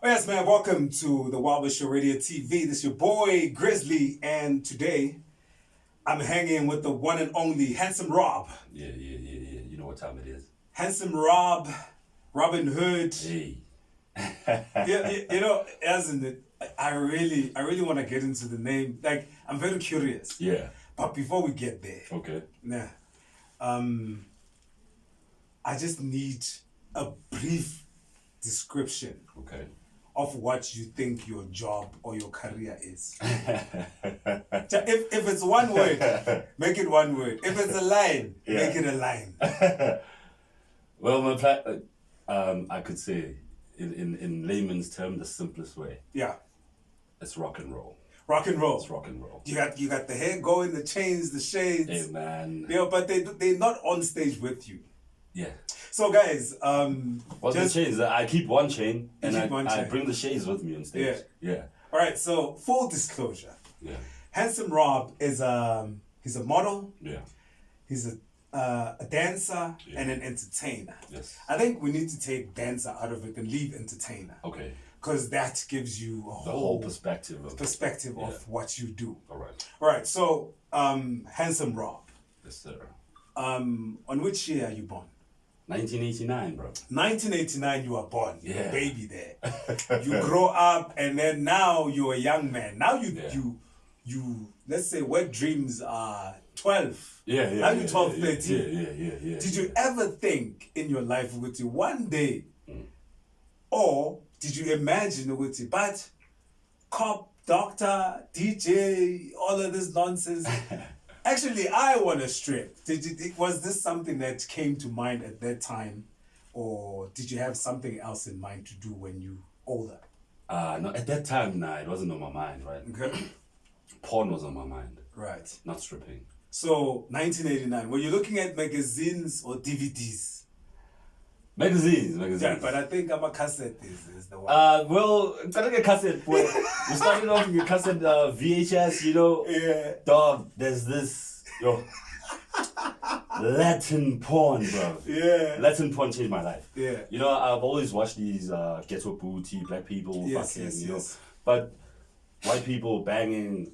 Oh yes, man, welcome to the Wild Show Radio TV. This is your boy, Grizzly, and today I'm hanging with the one and only Handsome Rob. Yeah. You know what time it is. Handsome Rob, Robin Hood. Hey. Isn't it? I really want to get into the name. Like, I'm very curious. Yeah. But before we get there, Okay. I just need a brief description Okay. of what you think your job or your career is. If it's one word, make it one word. If it's a line, make it a line. Well, I could say, in layman's term, the simplest way. Yeah. It's rock and roll. Rock and roll. It's rock and roll. You got the hair going, the chains, the shades. Hey, man. But they're not on stage with you. Yeah. So guys, What's the chains? I keep one chain and I chain. bring the shades with me on stage. Yeah. All right. So full disclosure. Yeah. Handsome Rob is he's a model. Yeah. He's a dancer and an entertainer. Yes. I think we need to take dancer out of it and leave entertainer. Okay. Because that gives you The whole perspective of what you do. All right. All right. So, Handsome Rob. Yes, sir. On which year are you born? 1989, bro. 1989, you are born. You're a Yeah. baby there. You grow up, and then now you're a young man. Now you let's say wet dreams are 12. Yeah. Now you're 12, 13. Yeah. Did you ever think in your life with you one day, or did you imagine with you, but cop, doctor, DJ, all of this nonsense? Actually, I want to strip. Was this something that came to mind at that time, or did you have something else in mind to do when you older? No, at that time, it wasn't on my mind, right? Okay. Porn was on my mind, Right. not stripping. So, 1989, were you looking at magazines or DVDs? Magazines. Yeah, but I think I'm a cassette is the one. Well, gotta get cassette. Boy. We started off with cassette VHS, you know. Yeah. Dog, there's this, Latin porn, bro. Yeah. Latin porn changed my life. Yeah. You know, I've always watched these ghetto booty, black people, Yes, fucking, yes, you know. yes. But white people banging.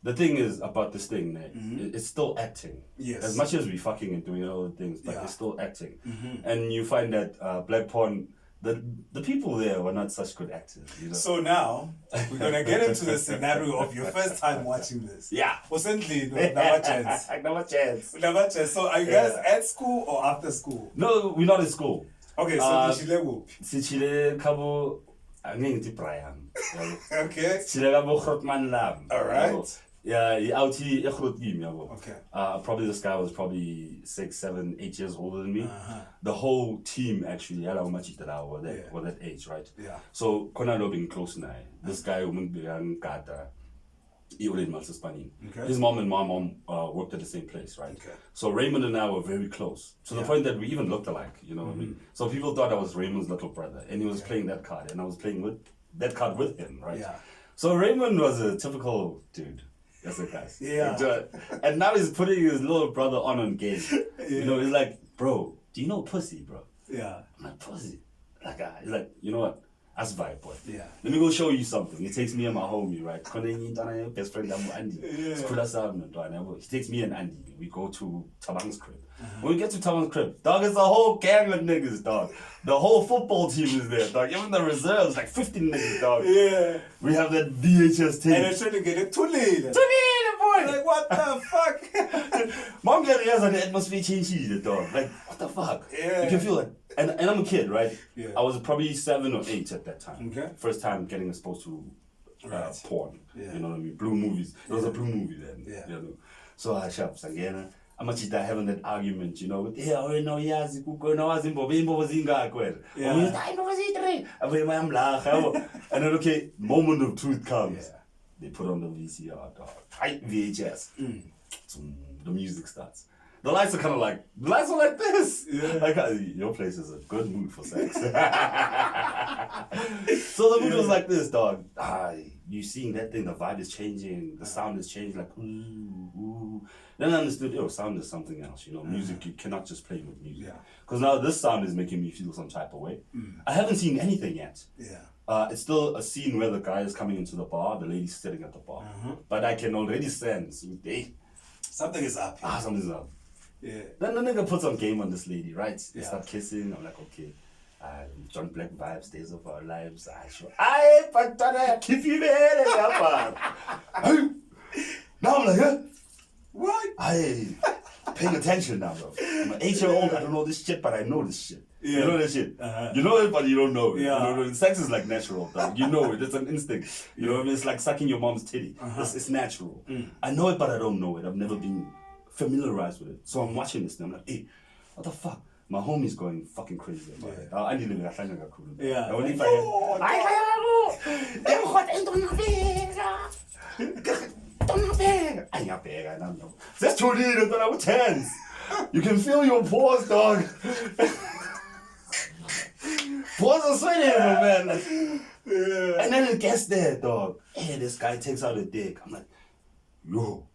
The thing is about this thing, man, it's still acting. Yes. As much as we fucking and doing other things, but Yeah. it's still acting. And you find that black porn, the people there were not such good actors, you know. So now, we're going to get into the scenario of your first time watching this. Yeah. Recently, never chance. Never chance. Never chance. So are you guys at school or after school? No, we're not in school. Okay, so Dishile Whoop. Sichile kabo angengithi Brian. Okay. Sichile kabo Grootman Lam. All right. Yeah, out here yabo. Okay. Probably this guy was probably 6, 7, 8 years older than me. The whole team actually had how much were that age, right? Yeah. So Konalo being close now. This guy began Gata. Okay. His mom and my mom worked at the same place, right? Okay. So Raymond and I were very close, to the point that we even looked alike, you know what I mean? So people thought I was Raymond's little brother, and he was playing that card, and I was playing with that card with him, right? Yeah. So Raymond was a typical dude. That's it, guys. Yeah. And now he's putting his little brother on game. You know, he's like, bro, do you know pussy, bro? Yeah. I'm like, pussy? He's like, you know what? That's vibe, boy. Yeah. Let me go show you something. He takes me and my homie, right? Best friend, Andy. He takes me and Andy. We go to Tabang's crib. When we get to Tabang's crib, dog, it's a whole gang of niggas, dog. The whole football team is there, dog. Even the reserves, like 15 niggas, dog. Yeah. We have that VHS tape. And they're trying to get it too late. boy! Like, what the fuck? Mom got the the atmosphere changed, dog. Like, what the fuck? Yeah. You can feel it. And I'm a kid, right? Yeah. I was probably 7 or 8 at that time. Okay. First time getting exposed to porn. Yeah. You know what I mean? Blue movies. It was a blue movie then. Yeah. You know? So I shops again. I'm actually having that argument, you know, with I know yazi kukhona wazimbobo imbobo zingakho wena. I know was it. And then okay, moment of truth comes. Yeah. They put on the VCR, dog. Tight VHS. The music starts. The lights are like this. Yeah. Like, your place is a good mood for sex. So the mood was like this, dog. you seeing that thing, the vibe is changing, the sound is changing, like ooh, ooh. Then I understood, sound is something else, music, you cannot just play with music. Yeah. Because now this sound is making me feel some type of way. I haven't seen anything yet. Yeah. It's still a scene where the guy is coming into the bar, the lady's sitting at the bar. But I can already sense, something is up. Something's up. Yeah. Then the nigga puts some game on this lady, right? They Yeah. start kissing. I'm like, okay. John Black vibes, Days of Our Lives. Aye, but keep you there. Now I'm like, huh? What? Paying attention now, bro. I'm an 8-year-old. I don't know this shit, but I know this shit. Yeah. You know this shit. You know it, but you don't know it. Yeah. You know, sex is like natural, dog. You know it. It's an instinct. You know what I mean? It's like sucking your mom's titty. It's natural. I know it, but I don't know it. I've never been familiarized with it. So I'm watching this and I'm like, hey, what the fuck? My homie's going fucking crazy about it. I need to be Yeah. Only if that's too neat, but I was tense. You can feel your pores, dog. Pores are sweating, man. Like, and then it gets there, dog. Hey, this guy takes out a dick. I'm like, yo.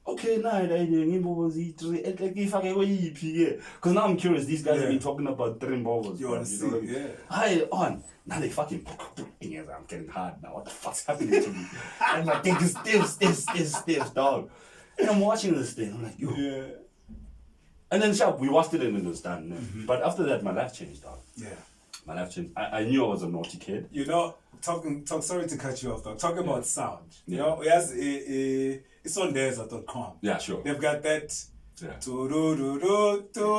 Okay, nah, because now I'm curious. These guys have been talking about three balls. You want to see? Yeah. Hi, on. Now they fucking. I'm getting hard now. What the fuck's happening to me? And my dick is stiff, dog. And I'm watching this thing. I'm like, yo. Yeah. And then, sharp, we watched it and it was done. But after that, my life changed, dog. Yeah. My life changed. I knew I was a naughty kid. Sorry to cut you off, though. Talking about sound. Yeah. You know, it's on theirs.com. Yeah, sure. They've got that Yeah.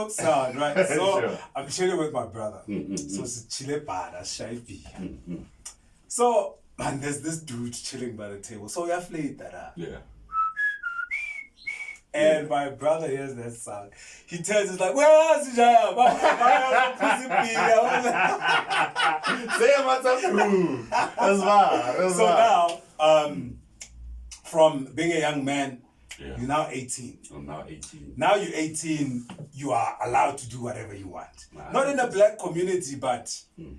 sound, right? So Sure. I'm chilling with my brother. So it's chile para shaipi. So, man, there's this dude chilling by the table. So we have played that. Yeah. And my brother hears that sound. He tells us like, where else is I? Say what's up, crew. That's fine. So now, from being a young man, Yeah. you're now 18. I'm now 18. Now you're 18, you are allowed to do whatever you want. Nah, Not in the black community, but in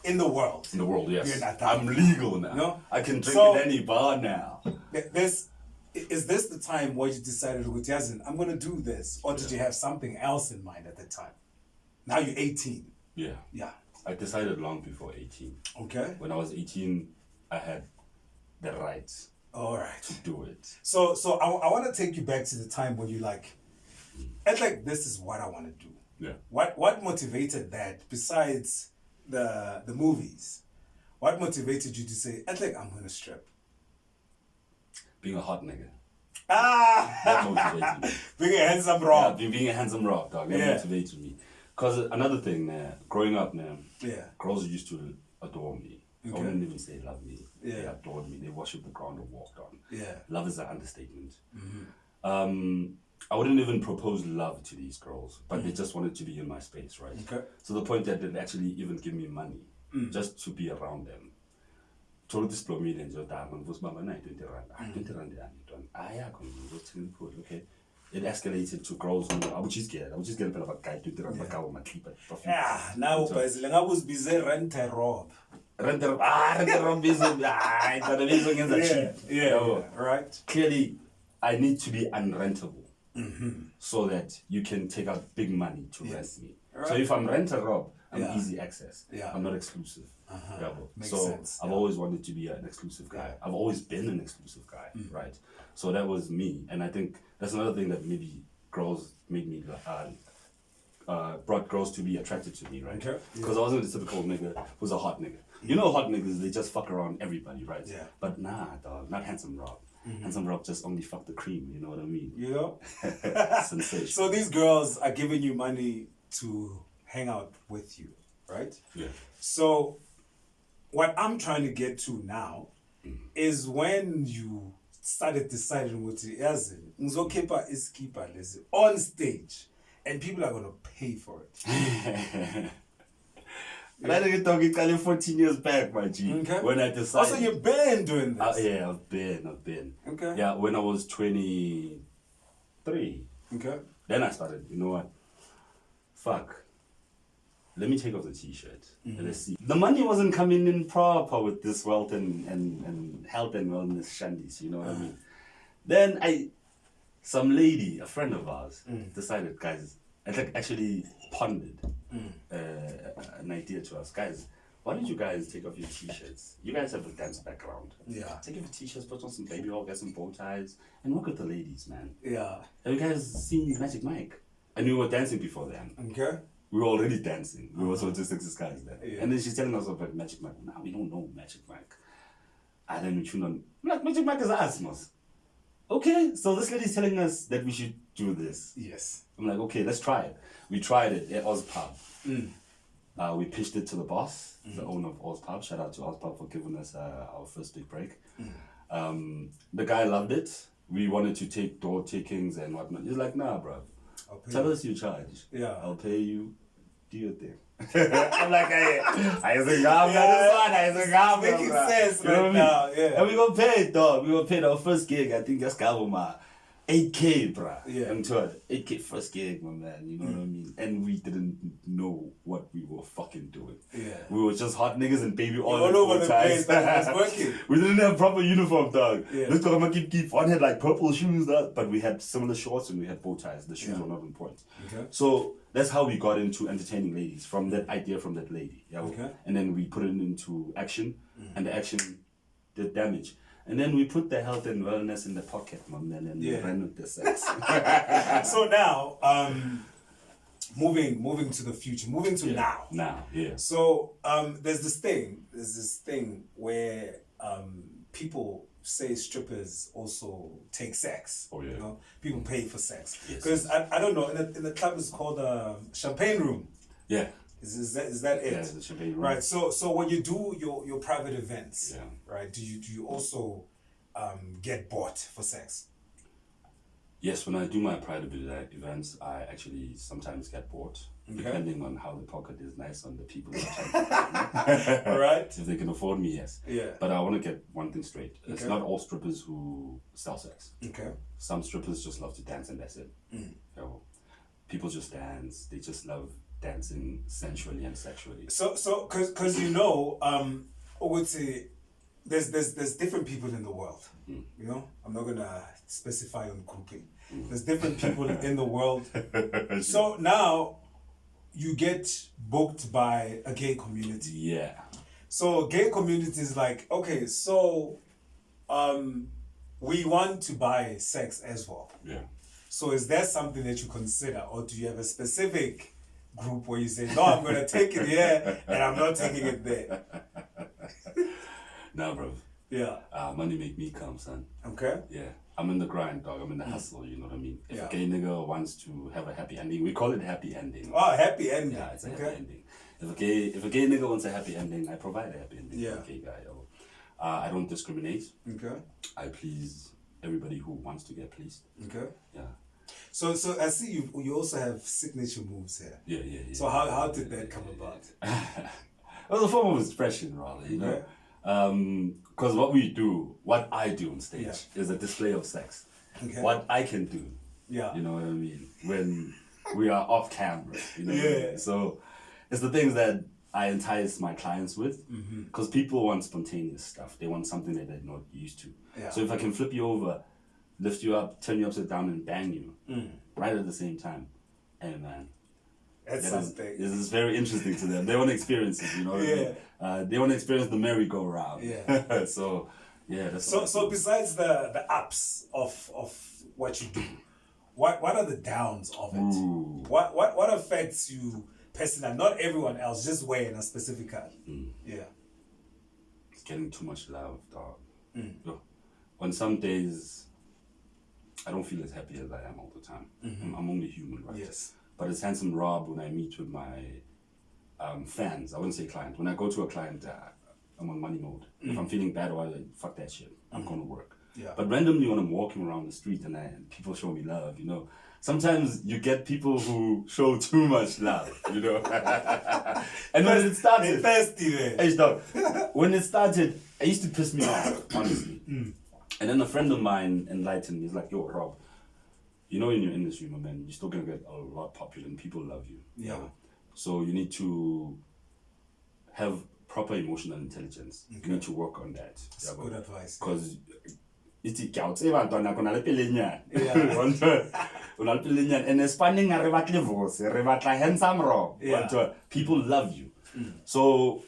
the world. In the world, yes. You're an adult. I'm legal now. No? I can drink So- in any bar now. Is this the time where you decided, I'm going to do this? Or did you have something else in mind at the time? Now you're 18. Yeah. Yeah. I decided long before 18. Okay. When I was 18, I had the right All right. to do it. So I want to take you back to the time when you this is what I want to do. Yeah. What motivated that besides the movies? What motivated you to say, I'm going to strip? Being a hot nigga. Ah! That motivated me. Being a handsome rock. Yeah, being a handsome rock, dog. That Yeah. motivated me. Because another thing, growing up, Yeah. girls used to adore me. Okay. I wouldn't even say love me. Yeah. They adored me. They worshiped the ground I walked on. Yeah. Love is an understatement. I wouldn't even propose love to these girls, but they just wanted to be in my space, right? Okay. So the point that they'd actually even give me money just to be around them. Told this blow me and just was my night 20 rand. Okay. It escalated to girls who I would just get a guy 20 rand my clip. Yeah, now I was busy rent a rob. Yeah, right. Clearly, I need to be unrentable so that you can take out big money to rent me. Right. So if I'm rent-a-rob, I'm Yeah. easy access. Yeah. I'm not exclusive. Makes So sense. I've always wanted to be an exclusive guy. Yeah. I've always been an exclusive guy, right? So that was me, and I think that's another thing that maybe girls made me brought girls to be attracted to me, right? Okay. Because I wasn't the typical nigga who's a hot nigga. You know, hot niggas, they just fuck around everybody, right? Yeah. But nah, dog, not handsome Rob. Handsome Rob just only fuck the cream. You know what I mean? You know? Sensation. So these girls are giving you money to hang out with you, right? Yeah. So what I'm trying to get to now is when you started deciding what it is, Nzokepa is keeper on stage, and people are gonna pay for it. And I think talking Cali 14 years back, my G. Okay. When I decided. Also, you've been doing this. Yeah, I've been. Okay. Yeah, when I was 23. Okay. Then I started, you know what? Fuck. let me take off the t-shirt. Let's see. The money wasn't coming in proper with this wealth and health and wellness shandies, you know what I mean? Then some lady, a friend of ours, decided, guys, actually pondered an idea to us. Guys, why don't you guys take off your t-shirts? You guys have a dance background. Yeah. Take off your t-shirts, put on some baby oil, get some bow ties, and work with the ladies, man. Yeah. Have you guys seen Magic Mike? And we were dancing before then. Okay. We were already dancing. We were so just guys then. Yeah. And then she's telling us about Magic Mike. Nah, we don't know Magic Mike. And then we tune on. I'm like, Magic Mike is Asmos. Okay, so this lady's telling us that we should do this. Yes. I'm like, okay, let's try it. We tried it at Ozpub. We pitched it to the boss, the owner of Ozpub. Shout out to Ozpub for giving us our first big break. The guy loved it. We wanted to take door takings and whatnot. He's like, nah, bro. Tell us you charge. Yeah. I'll pay you. Do your thing. I'm like, I think I'm making sense right now. Yeah. And we got paid, dog. We got paid our first gig. I think that's Gavoma. 8K, bruh. Yeah. I'm told 8K first gig, my man. You know what I mean? And we didn't know what we were fucking doing. Yeah. We were just hot niggas and baby all over the place. That was working. We didn't have proper uniform, dog. Yeah. Let's go keep. One had like purple shoes, dog, but we had similar shorts and we had bow ties. The shoes were not important. Okay. So that's how we got into entertaining ladies, from that idea from that lady. Yeah. Okay. And then we put it into action, and the action did damage. And then we put the health and wellness in the pocket, my man, and we ran with the sex. So now, moving to the future, moving to now. Now, yeah. So there's this thing where people say strippers also take sex. Oh yeah. You know, people pay for sex. Yes. Because I don't know, in the club it's called champagne room. Yeah. Is that it? Yeah, the champagne room. Right. So when you do your private events, Yeah. right? Do you also get bought for sex? Yes, when I do my private events, I actually sometimes get bought, depending on how the pocket is nice on the people that All right. If they can afford me, yes. Yeah. But I want to get one thing straight. It's not all strippers who sell sex. Okay. Some strippers just love to dance and that's it. You know, people just dance. They just love dancing sensually and sexually. So, cause you know, I would say there's different people in the world. You know, I'm not gonna specify on grouping. There's different people in the world. So now you get booked by a gay community. Yeah. So gay community is like, okay, so we want to buy sex as well. Yeah. So is that something that you consider, or do you have a specific group where you say, no, I'm gonna take it here and I'm not taking it there? Nah, bro. Yeah. Money make me come, son. Okay. Yeah. I'm in the grind, dog. I'm in the hustle, you know what I mean? If Yeah. a gay nigga wants to have a happy ending, we call it happy ending. Oh, happy ending. Yeah, it's a happy ending. If a gay nigga wants a happy ending, I provide a happy ending for a gay guy. Yo. I don't discriminate. Okay. I please everybody who wants to get pleased. Okay. Yeah. So I see you also have signature moves here. Yeah. So how did that come about? It was a form of expression, rather, you know. Because what I do on stage is a display of sex. Okay. What I can do, you know what I mean, when we are off camera, you know what I mean? So it's the things that I entice my clients with, because people want spontaneous stuff. They want something that they're not used to. Yeah. So if I can flip you over, lift you up, turn you upside down, and bang you right at the same time, and man, that's something. This is very interesting to them. They want to experience it, you know what I mean? They want to experience the merry-go-round. Yeah. So, yeah. That's so besides the ups of what you do, what are the downs of it? Ooh. What affects you personally? Not everyone else, just Wayne specifically. Yeah. It's getting too much love, dog. On some days, I don't feel as happy as I am all the time. I'm only human, right? Yes. But it's handsome Rob when I meet with my fans. I wouldn't say client. When I go to a client, I'm on money mode. If I'm feeling bad, or like, fuck that shit. I'm going to work. Yeah. But randomly when I'm walking around the street and people show me love, you know, sometimes you get people who show too much love, you know. And when it started, hey, stop. When it started, it used to piss me off, honestly. And then a friend of mine enlightened me. He's like, yo, Rob, you know, in your industry, my man, you're still gonna get a lot popular and people love you. Yeah. So you need to have proper emotional intelligence. You need to work on that. That's good advice. Because it's a and expanding a handsome raw. People love you. So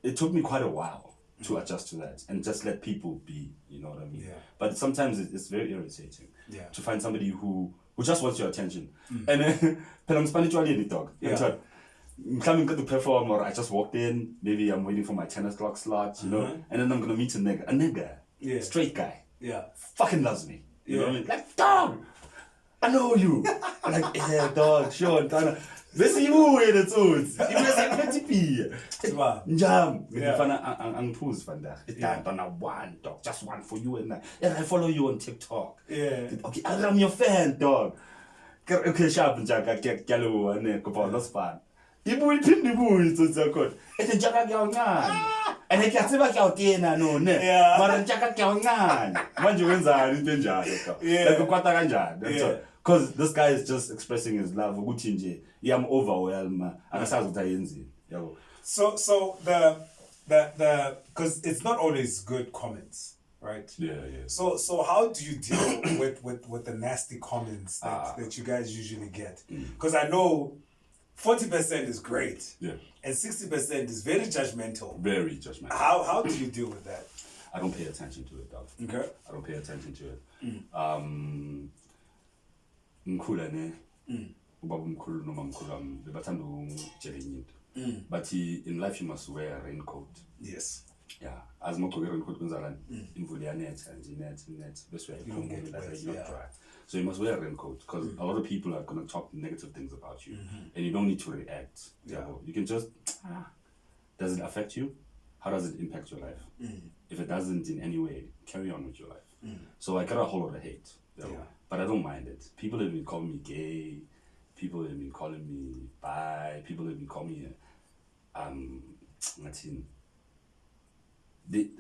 it took me quite a while to adjust to that and just let people be, you know what I mean? Yeah. But sometimes it's very irritating to find somebody who just wants your attention. And I'm spiritually dog. I'm coming to perform, or I just walked in, maybe I'm waiting for my 10 o'clock slot, you know, and then I'm gonna meet a nigga, straight guy, fucking loves me, you know what I mean? Like, dog, I know you. I'm like, yeah, dog, sure, this is you in the tools. You must have 20p. Jam. I'm pools van dag. It's done one, dog, just one for you and that. And I follow you on TikTok. Okay, I'm your fan, dog. Okay, sharp and jack, I get yellow and go for lost fan. Ibu pin the boy to the court. It's a jacket young man. And I can't see back out here, no, but a jacket young man. When you win, I didn't like because this guy is just expressing his love. I'm overwhelmed. So the because it's not always good comments, right? So how do you deal with the nasty comments that you guys usually get? Because I know 40% is great, and 60% is very judgmental. Very judgmental. How do you deal with that? I don't pay attention to it, dog. Okay. I don't pay attention to it. Mkhulu ne ubaba umkhulu noma mkhulu wami bebathanda ukutshela into. But in life you must wear a raincoat. Yes. Yeah. As mogqoke raincoat kwenzalani imvula iyanetha nje net bese uyayiphumula like you're not dry. So you must wear a raincoat because a lot of people are going to talk negative things about you and you don't need to react. You can just, does it affect you? How does it impact your life? If it doesn't in any way, carry on with your life. So I got a whole lot of hate, but I don't mind it. People have been calling me gay. People have been calling me bi. People have been calling me,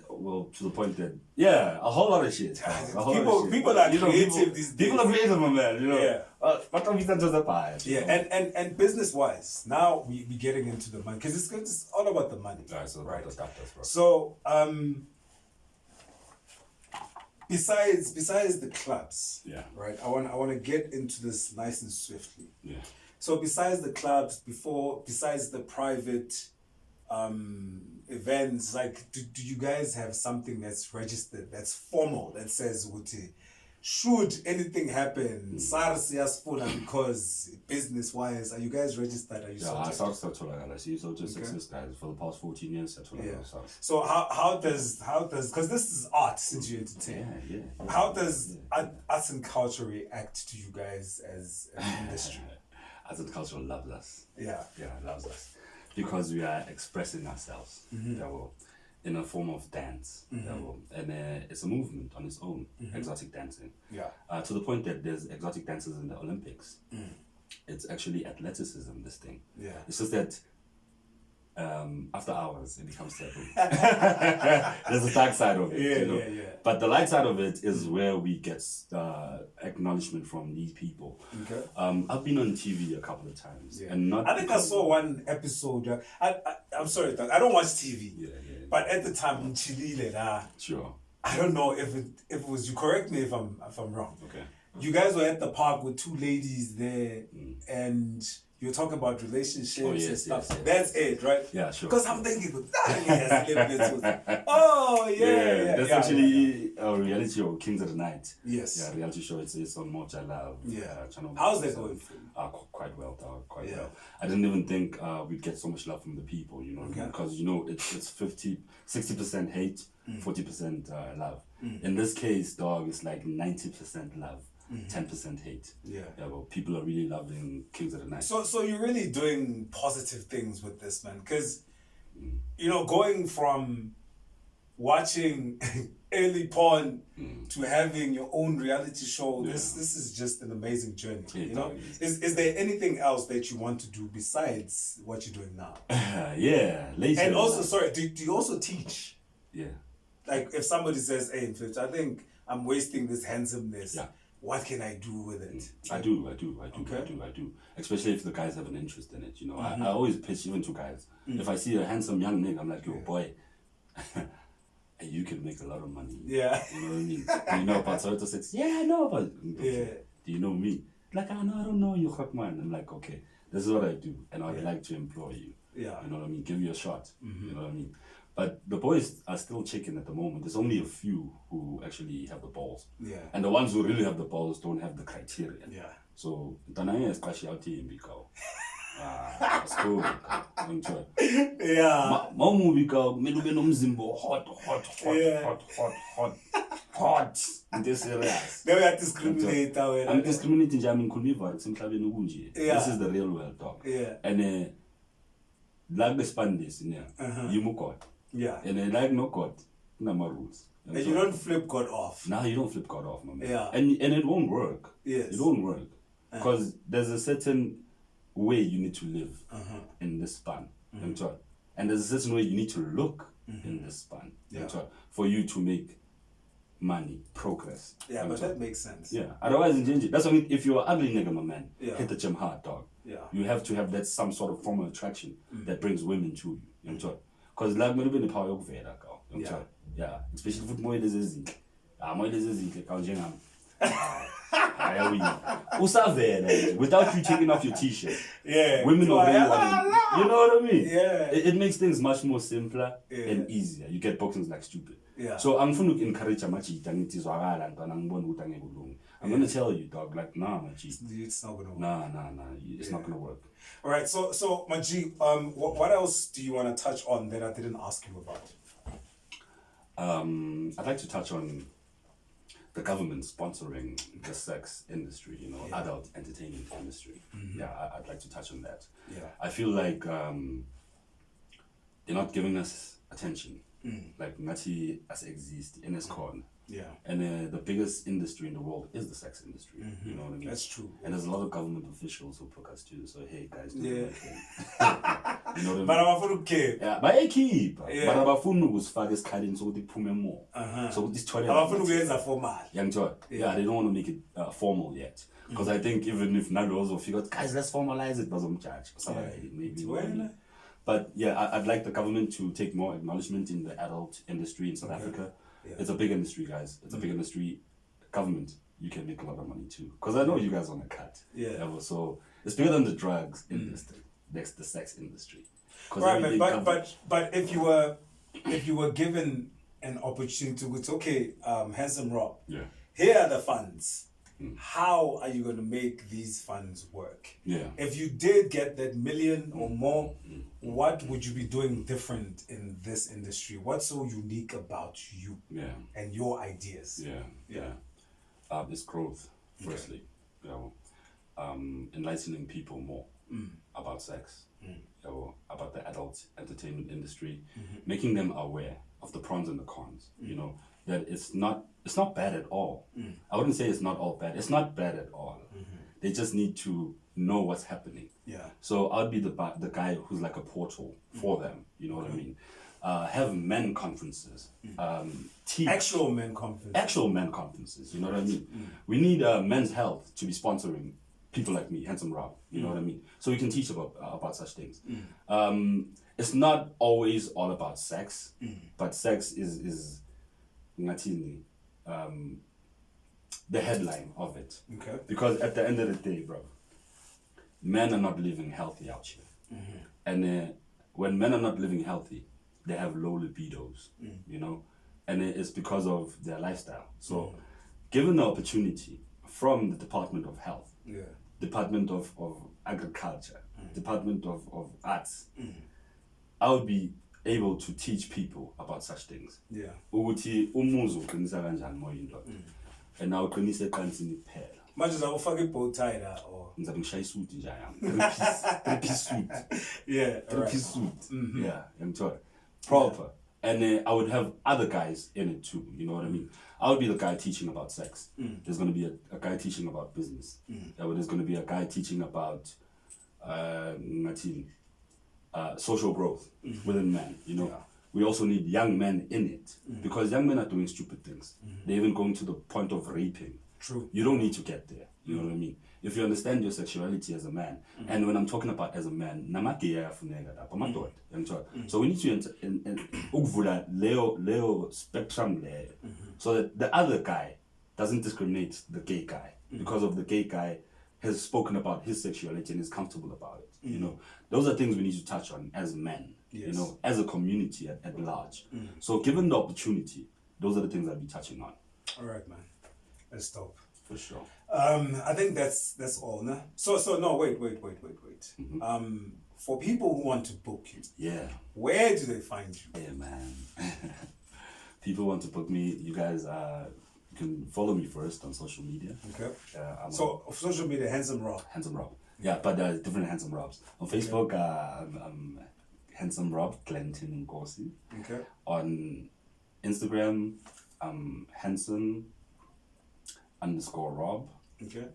well, to the point that a whole lot of shit. People are creative these days. People are creative, my man. You know. And business wise, now we getting into the money because it's all about the money. Right. So besides the clubs, right? I want to get into this nice and swiftly. So besides the clubs, besides the private events, like do you guys have something that's registered, that's formal, that says should anything happen, SARS because business wise, are you guys registered? Are you SARS so just exist guys for the past 14 years. So how does because this is art since you entertain, how does arts and culture react to you guys as an industry? Arts and culture loves us. Loves us. Because we are expressing ourselves in a form of dance. And it's a movement on its own, exotic dancing. To the point that there's exotic dances in the Olympics. It's actually athleticism, this thing. It's just that after hours, it becomes taboo. There's a dark side of it. But the light side of it is where we get acknowledgement from these people. I've been on TV a couple of times, and not. I think I saw one episode. I'm sorry, I don't watch TV. But at the time, sure. I don't know if it was you. Correct me if I'm wrong. Okay. You guys were at the park with two ladies there, and you're talking about relationships and stuff. That's it, right? Yeah, sure. Because I'm thinking, that's actually a reality show, Kings of the Night. Yes. Yeah, reality show. It's on Mocha Love. Channel. How's that going for you? Quite well, quite well. I didn't even think we'd get so much love from the people, you know, because it's 60% hate, 40% love. In this case, dog, it's like 90% love. 10% hate. Well, people are really loving Kings of the Night. So you're really doing positive things with this, man, because going from watching early porn to having your own reality show, this is just an amazing journey. Is there anything else that you want to do besides what you're doing now? Later. And also, sorry, do you also teach? Yeah. Like if somebody says, "Hey, I think I'm wasting this handsomeness." what can I do with it? I do. Especially if the guys have an interest in it, you know. I always pitch even to guys. If I see a handsome young nigga, I'm like, yo, boy, you can make a lot of money. Yeah. You know what I mean? Do you know about Soweto Sits? Yeah, I know about. Okay. Do you know me? Like, I don't know you, man. I'm like, okay, this is what I do, and I'd like to employ you. Yeah. You know what I mean? Give you a shot. You know what I mean? But the boys are still chicken at the moment. There's only a few who actually have the balls. Yeah. And the ones who really have the balls don't have the criteria. Yeah. So, Tanaya is partiality in Biko. That's cool. Yeah. My movie go hot. This serious. They were discriminate. I'm discriminating Jamin Kulmiva. This is the real world, dog. Yeah. And like the Spanish, you move God. Yeah. And like no God, no more rules. And you don't flip God off. No, you don't flip God off, my man. Yeah. And it won't work. Yes. It won't work. Because there's a certain way you need to live in this span. And there's a certain way you need to look in this span. For you to make money, progress. Yeah, but that makes sense. Yeah. Otherwise, that's what I mean. If you're an ugly nigga, my man, hit the gym hard, dog. Yeah. You have to have that some sort of form of attraction that brings women to you. Because like me the power of Veda, yeah. Especially with more easy. More easy. Without you taking off your t-shirt, women already want it. You know what I mean? Yeah. It makes things much more simpler and easier. You get boxings like stupid. Yeah. So I'm going to encourage I'm going to tell you, dog, like, nah, my G. It's not gonna work. Nah. It's not gonna work. All right, so my G, what else do you want to touch on that I didn't ask you about? I'd like to touch on the government sponsoring the sex industry, you know, adult entertainment industry. Yeah, I'd like to touch on that. Yeah. I feel like they're not giving us attention. Like Nati as exist in this corner. Yeah. And the biggest industry in the world is the sex industry. You know what I mean? That's true. And there's a lot of government officials who book us too. So hey guys, do Yeah. the right thing. You know what I mean? But I'm going to Yeah, but keep. Yeah. But abafuni ukuzifaka esikhadini sokuthi kuphume more. So this toilet. I'm going to formal. Yeah, they don't want to make it formal yet. Because I think even if Nalo also figured, guys, let's formalize it, judge. Maybe. But yeah, I'd like the government to take more acknowledgement in the adult industry in South Africa. Yeah. It's a big industry, guys. It's a big industry. Government, you can make a lot of money too. Because I know you guys on a cut. Yeah. So it's bigger than the drugs industry. Next, the sex industry. Right, but if you were given an opportunity to, it's okay, Handsome Rob. Yeah. Here are the funds. How are you going to make these funds work? Yeah. If you did get that million or more, what would you be doing different in this industry? What's so unique about you and your ideas? It's growth, firstly. You know, enlightening people more about sex, you know, about the adult entertainment industry, making them aware of the pros and the cons. You know, that it's not bad at all. I wouldn't say it's not all bad. It's not bad at all. They just need to know what's happening. Yeah. So I'll be the guy who's like a portal for them. You know what I mean? Have men conferences. Teach actual men conferences. You know what I mean? We need Men's Health to be sponsoring people like me, Handsome Rob. You know what I mean? So we can teach about such things. It's not always all about sex, but sex is the headline of it. Okay. Because at the end of the day, bro, men are not living healthy out here. And when men are not living healthy, they have low libidos, you know, and it's because of their lifestyle. So given the opportunity from the Department of Health, Department of Agriculture, Department of Arts, I would be able to teach people about such things. Yeah. Ukuthi umuzo uqinisa kanjani moya into. And now uqinise kansini kuphela. Manje uzawufaka ibow tie la or ngizabe ngishaya isuit nje yami. Three-piece suit. Yeah, three-piece suit. Yeah, ngithola. Proper. And I would have other guys in it too, you know what I mean? I would be the guy teaching about sex. There's going to be a guy teaching about business. There's going to be a guy teaching about social growth within men, you know. We also need young men in it because young men are doing stupid things. They're even going to the point of raping. True. You don't need to get there. You know what I mean? If you understand your sexuality as a man, and when I'm talking about as a man, so we need to ukuvula Leo spectrum there, so that the other guy doesn't discriminate the gay guy because of the gay guy has spoken about his sexuality and is comfortable about it. You know, those are things we need to touch on as men. Yes. You know, as a community at large. So given the opportunity, those are the things I'll be touching on. All right, man. That's dope. For sure. I think that's all, nah? So no, wait. For people who want to book you, where do they find you? Yeah, man. People want to book me. You guys you can follow me first on social media. Okay. So social media, Handsome Rob. Handsome Rob. Yeah, but different Handsome Robs. On Facebook, I'm Handsome Rob, Glenton Nkosi. Okay. On Instagram, Handsome _Rob. Okay.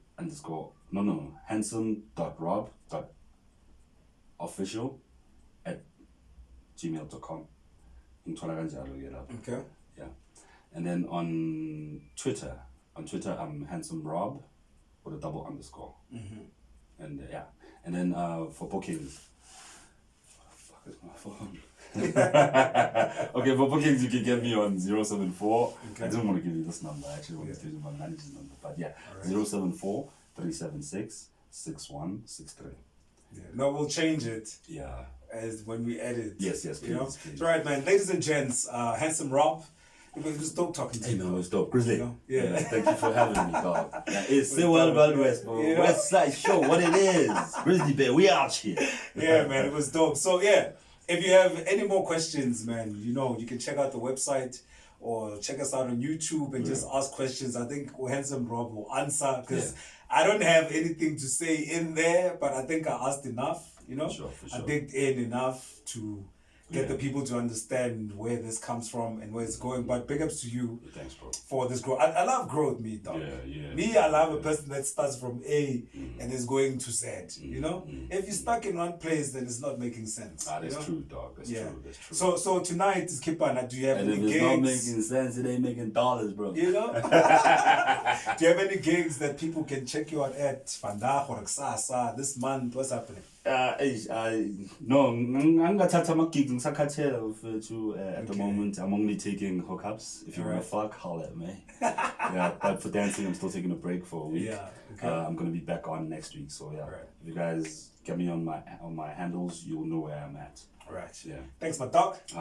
handsome.rob.official@gmail.com. Okay. Yeah. And then on Twitter, I'm Handsome Rob with a double underscore. And and then for bookings, fuck is my phone? Okay, for bookings you can get me on 074. I didn't want to give you this number, I actually wanted to give you my manager's number, but yeah, 074 376 6163. No, we'll change it. Yeah. As when we edit. Yes, please, you know? please. All right, man. Ladies and gents, Handsome Rob. It was dope talking to you. Hey, man, it was dope. Grizzly. You know? Yeah. Thank you for having me, dog. Yeah, it's still Wild West, bro. You know? West Side Show, what it is. Grizzly Bear, we out here. Yeah, man, it was dope. So, yeah, if you have any more questions, man, you know, you can check out the website or check us out on YouTube and just ask questions. I think Handsome Rob will answer because I don't have anything to say in there, but I think I asked enough, you know? For sure. I digged in enough to get the people to understand where this comes from and where it's going. But big ups to you. Thanks, bro. For this growth. I love growth, me, dog. Yeah. Me, I love a person that starts from A and is going to Z. You know? If you're stuck in one place, then it's not making sense. That's true, dog. That's true. So tonight is Kipana. Do you have any if it's gigs? not making sense, it ain't making dollars, bro. You know? Do you have any gigs that people can check you out at? Vandag or Ksasa, this month? What's happening? No, I'm gonna tell my gigs at the moment. I'm only taking hookups. If you want to fuck, holler at me. But for dancing, I'm still taking a break for a week. I'm gonna be back on next week. So if you guys get me on my handles, you'll know where I'm at. All right. Yeah. Thanks, my dog. Thank you.